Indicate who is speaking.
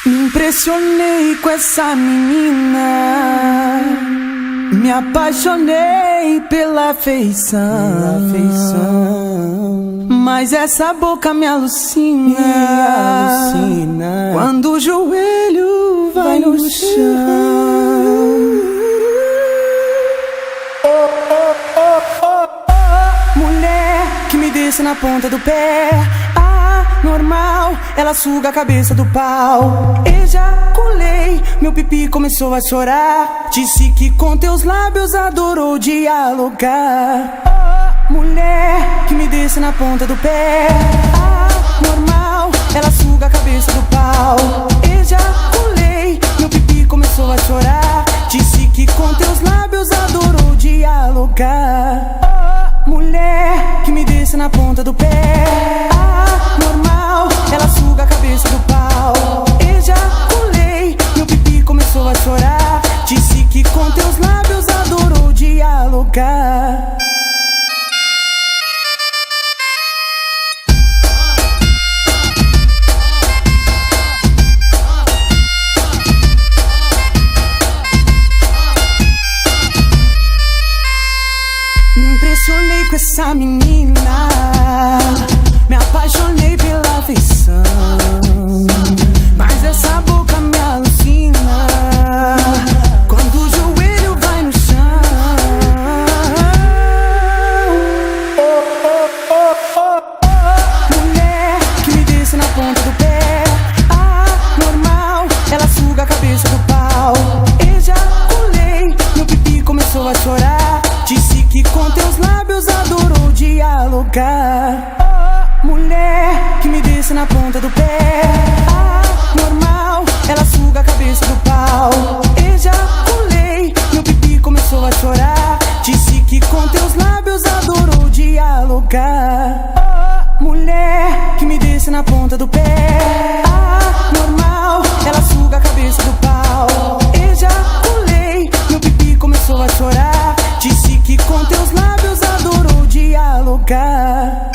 Speaker 1: Me impressionei com essa menina, me apaixonei pela feição, mas essa boca me alucina, quando o joelho vai no chão. Mulher que me desce na ponta do pé, normal, ela suga a cabeça do pau. Ejaculei, meu pipi começou a chorar. Disse que com teus lábios adorou dialogar. Mulher que me desce na ponta do pé, normal, ela suga a cabeça do pau. Ejaculei, meu pipi começou a chorar. Disse que com teus lábios adorou dialogar. Mulher que me desce na ponta do pé, normal, ela suga a cabeça do pau. Ejaculei, meu pipi começou a chorar. Disse que com teus lábios adorou dialogar. Me impressionei com essa menina, me apaixonei pela feição, mas essa boca me alucina, quando o joelho vai no chão. Mulher que me desce na ponta do pé, normal, ela suga a cabeça do pau. Ejaculei, meu pipi começou a chorar. Disse que com teus lábios adorou dialogar. Mulher que me desce na ponta do pé, normal, ela suga a cabeça do pau. Ejaculei, meu pipi começou a chorar. Disse que com teus lábios adorou dialogar. Mulher que me desce na ponta do pé, normal, ela suga a cabeça do pau. Ejaculei, meu pipi começou a chorar. Disse que com teus lábios adorou dialogar.